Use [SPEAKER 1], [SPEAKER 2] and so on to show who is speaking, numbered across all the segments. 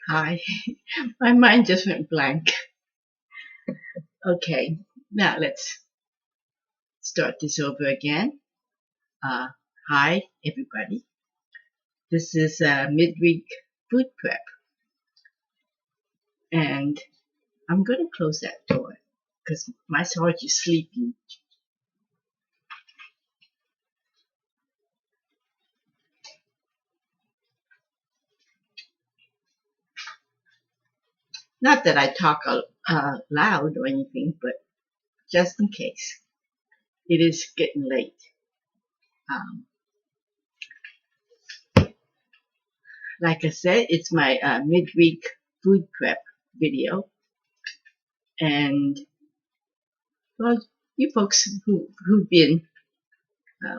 [SPEAKER 1] Hi, my mind just went blank. Okay, now let's start this over again. Uh, Hi, everybody. This is midweek food prep, and I'm going to close that door because my heart is sleeping. Not that I talk loud or anything, but just in case. It is getting late. Um, like I said, it's my midweek food prep video, and well, you folks who've been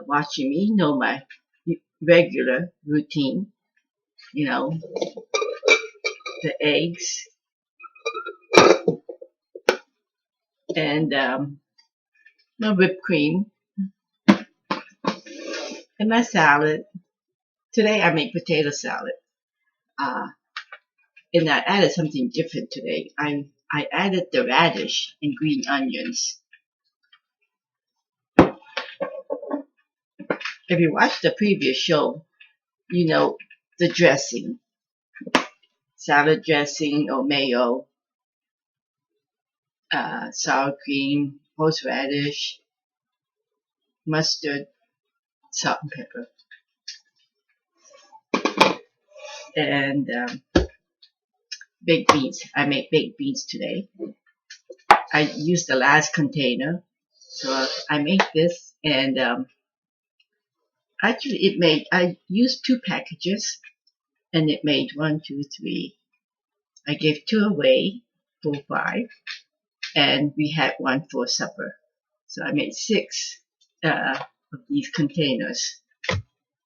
[SPEAKER 1] watching me know my regular routine. You know, the eggs and my whipped cream and my salad. Today I made potato salad, uh, and I added something different today. I added the radish and green onions. If you watched the previous show, you know the dressing, salad dressing or mayo, sour cream, horseradish, mustard, salt and pepper, and baked beans. I made baked beans today. I used the last container, so I made this, and actually it made. I used two packages, and it made one, two, three. I gave two away for five, and we had one for supper. So I made six of these containers.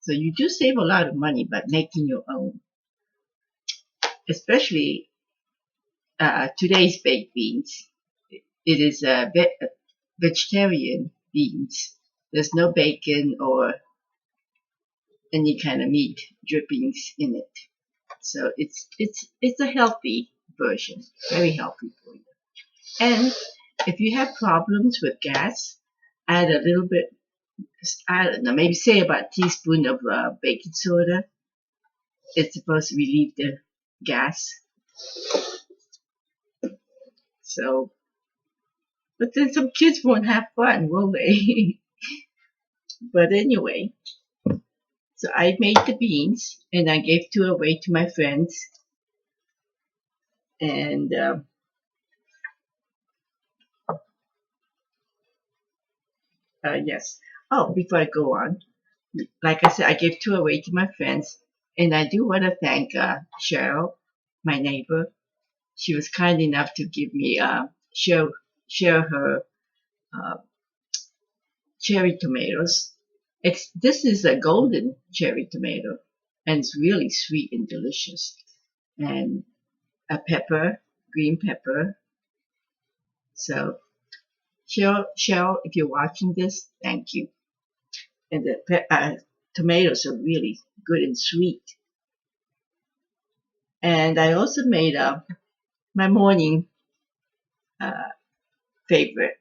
[SPEAKER 1] So you do save a lot of money by making your own, especially today's baked beans. It is vegetarian beans. There's no bacon or any kind of meat drippings in it. So it's a healthy version, very healthy for you. And if you have problems with gas, add a little bit. I don't know, maybe say about a teaspoon of baking soda. It's supposed to relieve the gas. So, but then some kids won't have fun, will they? But anyway, so I made the beans and I gave two away to my friends. And yes. Oh, before I go on, like I said, I gave two away to my friends. And I do want to thank Cheryl, my neighbor. She was kind enough to give me share her uh, cherry tomatoes. This is a golden cherry tomato, and it's really sweet and delicious. And a pepper, green pepper. So Cheryl, if you're watching this, thank you. And the tomatoes are really good and sweet. And I also made my morning uh, favorite,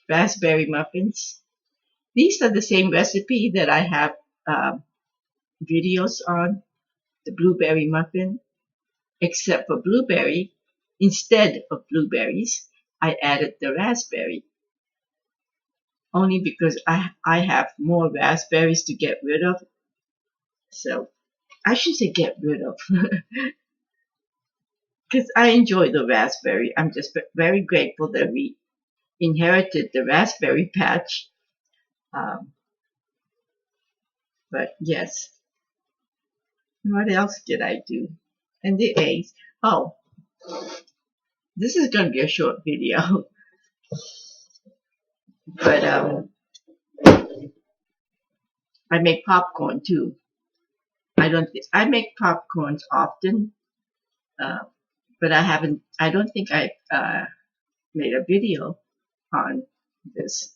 [SPEAKER 1] raspberry muffins. These are the same recipe that I have um, videos on, the blueberry muffin, except for blueberry. Instead of blueberries, I added the raspberry, only because I have more raspberries to get rid of. So I should say get rid of, because I enjoy the raspberry. I'm just very grateful that we inherited the raspberry patch. Um, but yes, what else did I do? And the eggs. Oh, this is going to be a short video, but I make popcorn too. I make popcorns often, uh, but I haven't. I don't think I made a video on this.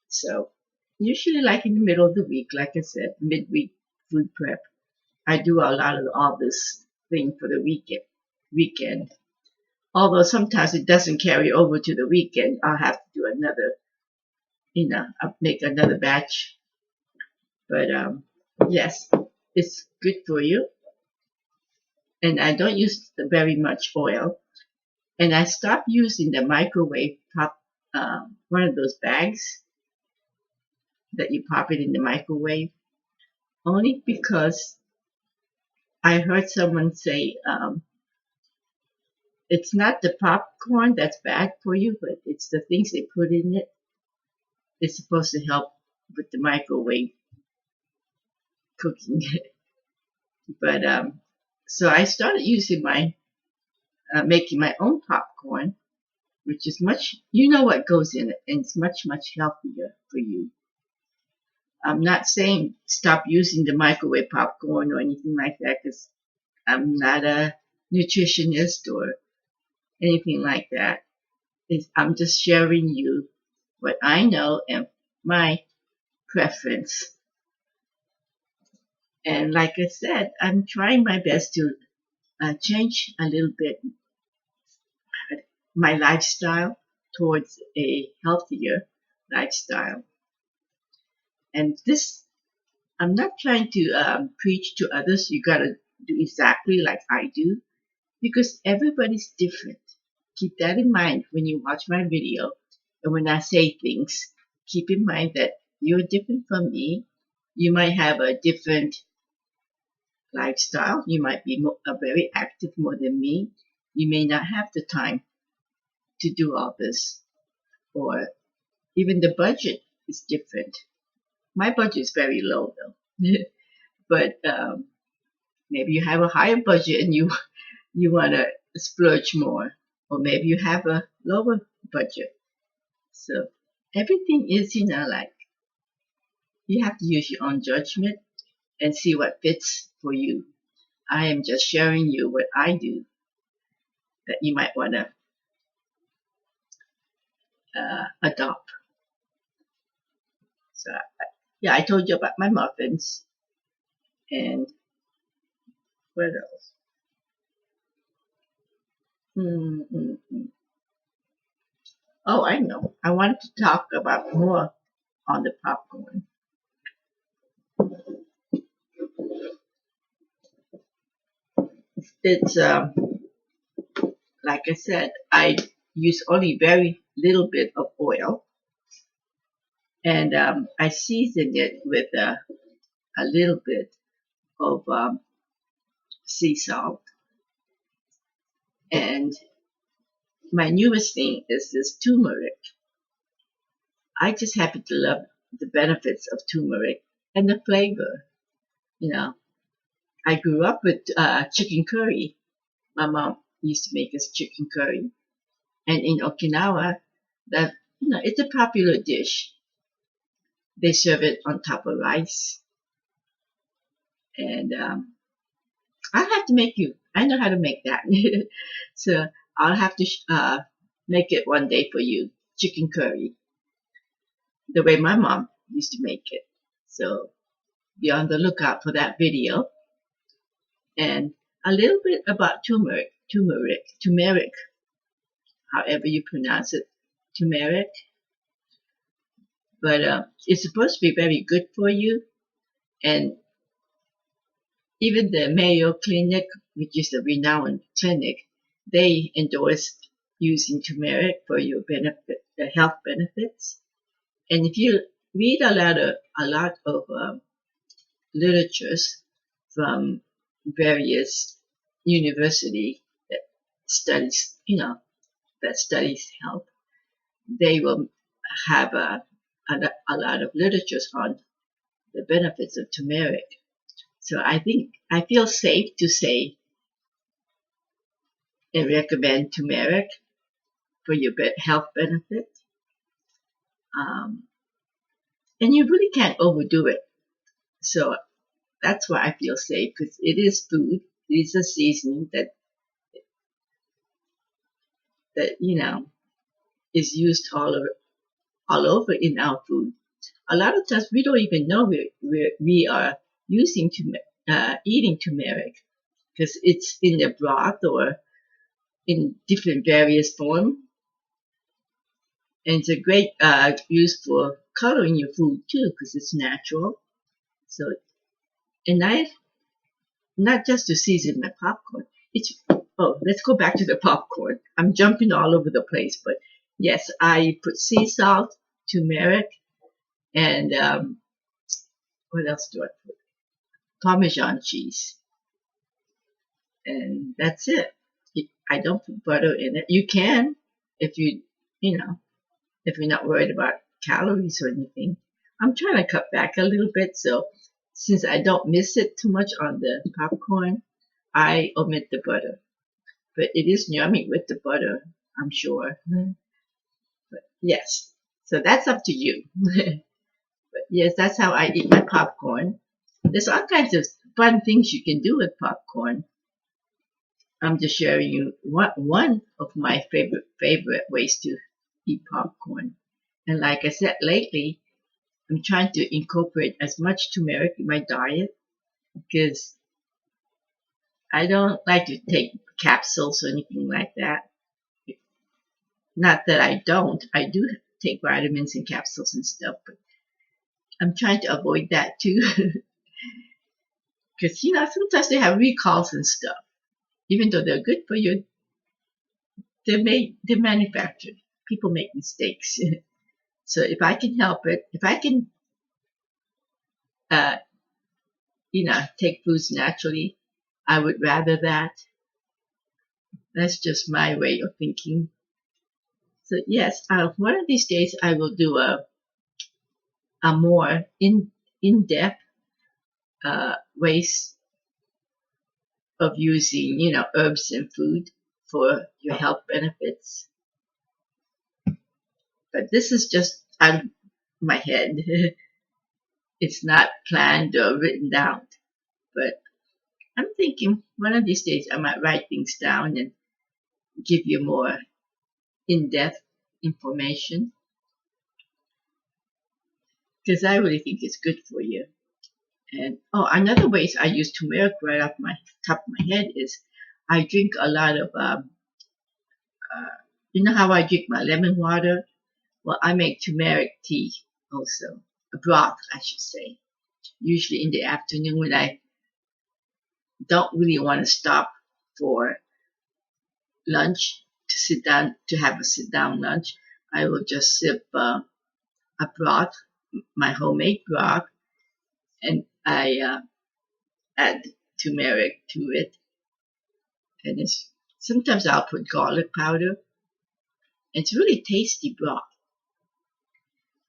[SPEAKER 1] So usually, like in the middle of the week, like I said, midweek food prep. I do a lot of all this thing for the weekend. Although sometimes it doesn't carry over to the weekend, I'll have to do another, I'll make another batch. But yes, it's good for you. And I don't use very much oil. And I stopped using the microwave pop, one of those bags that you pop it in the microwave, only because I heard someone say it's not the popcorn that's bad for you, but it's the things they put in it. It's supposed to help with the microwave cooking. But so I started using making my own popcorn, which is much, you know what goes in it, and it's much healthier for you. I'm not saying stop using the microwave popcorn or anything like that, because I'm not a nutritionist or anything like that. I'm just sharing you what I know and my preference. And like I said, I'm trying my best to change a little bit my lifestyle towards a healthier lifestyle. And this, I'm not trying to preach to others, you gotta do exactly like I do, because everybody's different. Keep that in mind when you watch my video and when I say things. Keep in mind that you're different from me. You might have a different lifestyle. You might be very active more than me. You may not have the time to do all this, or even the budget is different. My budget is very low though, but maybe you have a higher budget and you want to splurge more, or maybe you have a lower budget. So everything is, like you have to use your own judgment and see what fits for you. I am just sharing you what I do that you might want to adopt. So yeah, I told you about my muffins and what else? Mm-mm. Oh, I know. I wanted to talk about more on the popcorn. It's like I said, I use only very little bit of oil, and I season it with a little bit of sea salt. And my newest thing is this turmeric. I just happen to love the benefits of turmeric and the flavor. You know, I grew up with chicken curry. My mom used to make us chicken curry, and in Okinawa, that it's a popular dish. They serve it on top of rice, and I'll have to make you. I know how to make that, so I'll have to make it one day for you, chicken curry, the way my mom used to make it. So be on the lookout for that video, and a little bit about turmeric, however you pronounce it, turmeric. But it's supposed to be very good for you, and even the Mayo Clinic, which is a renowned clinic, they endorse using turmeric for your benefit, the health benefits. And if you read a lot of literatures from various university that studies, that studies health, they will have a lot of literatures on the benefits of turmeric. So I feel safe to say and recommend turmeric for your health benefit. And you really can't overdo it. So that's why I feel safe, because it is food. It is a seasoning that is used all over in our food. A lot of times we don't even know we are using eating turmeric because it's in the broth or in different various form, and it's a great use for coloring your food too because it's natural. So, and I not just to season my popcorn. It's let's go back to the popcorn. I'm jumping all over the place, but yes, I put sea salt, turmeric, and what else do I put? Parmesan cheese, and that's it. I don't put butter in it. You can if you know, if you're not worried about calories or anything. I'm trying to cut back a little bit, so since I don't miss it too much on the popcorn, I omit the butter. But it is yummy with the butter, I'm sure. But yes, so that's up to you. But yes, that's how I eat my popcorn. There's all kinds of fun things you can do with popcorn. I'm just sharing you one of my favorite ways to eat popcorn. And like I said, lately I'm trying to incorporate as much turmeric in my diet because I don't like to take capsules or anything like that. Not that I don't. I do take vitamins and capsules and stuff, but I'm trying to avoid that too. Because, sometimes they have recalls and stuff. Even though they're good for you, they're manufactured. People make mistakes. So if I can help it, if I can, uh, take foods naturally, I would rather that. That's just my way of thinking. So yes, one of these days I will do a more in-depth ways of using, herbs and food for your health benefits. But this is just out of my head. It's not planned or written down. But I'm thinking one of these days I might write things down and give you more in-depth information because I really think it's good for you. And another ways I use turmeric right off my top of my head is I drink a lot of you know how I drink my lemon water? Well, I make turmeric tea also, a broth, I should say. Usually in the afternoon when I don't really want to stop for lunch to sit down to have a sit down lunch, I will just sip a broth, my homemade broth, and I add turmeric to it. And sometimes I'll put garlic powder. It's really tasty broth.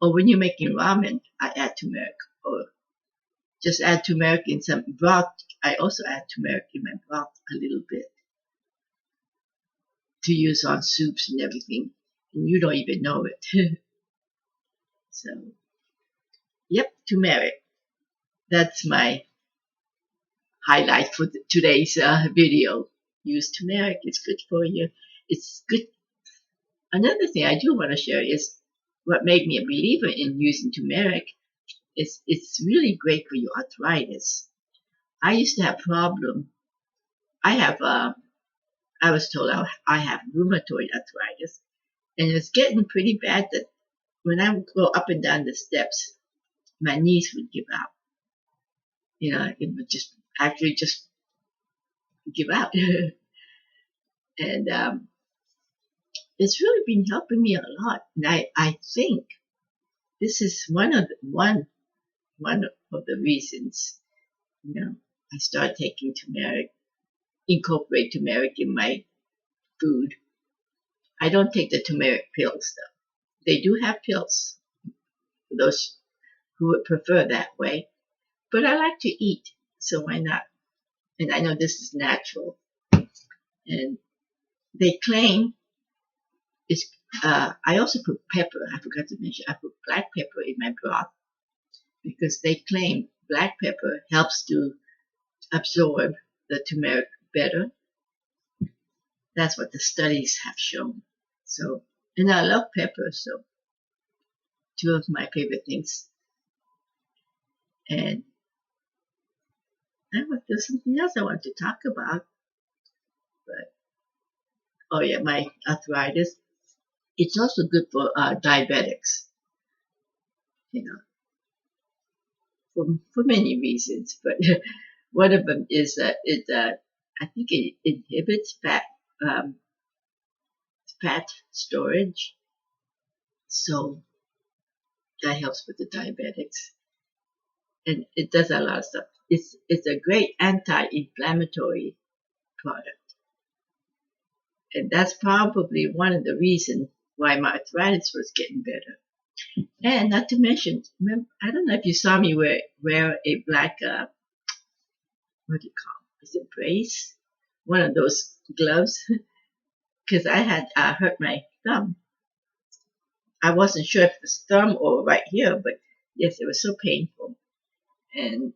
[SPEAKER 1] Or when you're making ramen, I add turmeric. Or just add turmeric in some broth. I also add turmeric in my broth a little bit to use on soups and everything. And you don't even know it. So, yep, turmeric. That's my highlight for today's video. Use turmeric. It's good for you. It's good. Another thing I do want to share is what made me a believer in using turmeric is it's really great for your arthritis. I used to have problem. I was told I have rheumatoid arthritis, and it's getting pretty bad that when I would go up and down the steps, my knees would give out. It would just give out. And it's really been helping me a lot. And I think this is one of the reasons, I started taking turmeric, incorporate turmeric in my food. I don't take the turmeric pills though. They do have pills for those who would prefer that way. But I like to eat, so why not? And I know this is natural. And they claim it's. I also put pepper. I forgot to mention. I put black pepper in my broth because they claim black pepper helps to absorb the turmeric better. That's what the studies have shown. So, and I love pepper, so two of my favorite things. And There's something else I want to talk about. But oh yeah, my arthritis. It's also good for diabetics. You know, for many reasons. But one of them is that I think it inhibits um, fat storage, so that helps with the diabetics, and it does a lot of stuff. It's a great anti-inflammatory product, and that's probably one of the reasons why my arthritis was getting better. And not to mention, I don't know if you saw me wear a black what do you call it? Is it brace? One of those gloves, because I had hurt my thumb. I wasn't sure if it was thumb or right here, but yes, it was so painful, and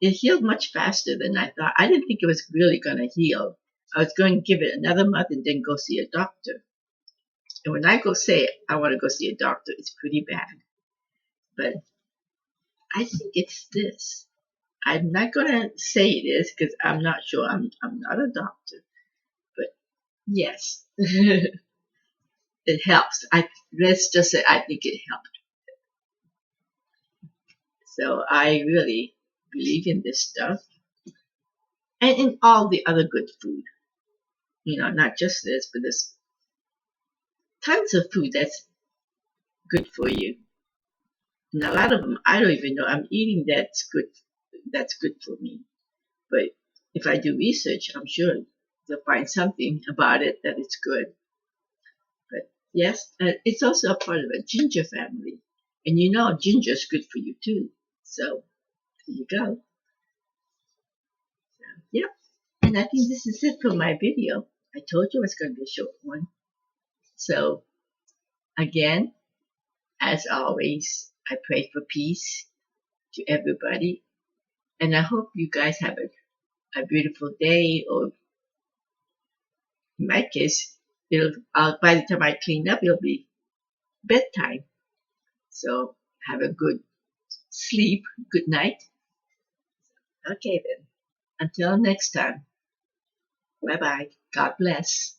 [SPEAKER 1] it healed much faster than I thought. I didn't think it was really going to heal. I was going to give it another month and then go see a doctor. And when I go say I want to go see a doctor, it's pretty bad. But I think it's this. I'm not going to say it is because I'm not sure. I'm not a doctor. But yes, it helps. Let's just say I think it helped. So I really believe in this stuff and in all the other good food. Not just this, but there's tons of food that's good for you. And a lot of them I don't even know I'm eating that's good for me. But if I do research, I'm sure they'll find something about it that it's good. But yes, it's also a part of a ginger family. And ginger is good for you too. So there you go. Yep. And I think this is it for my video. I told you it was going to be a short one. So again, as always, I pray for peace to everybody. And I hope you guys have a beautiful day, or in my case, by the time I clean up, it'll be bedtime. So have a good sleep, good night. Okay then. Until next time. Bye bye. God bless.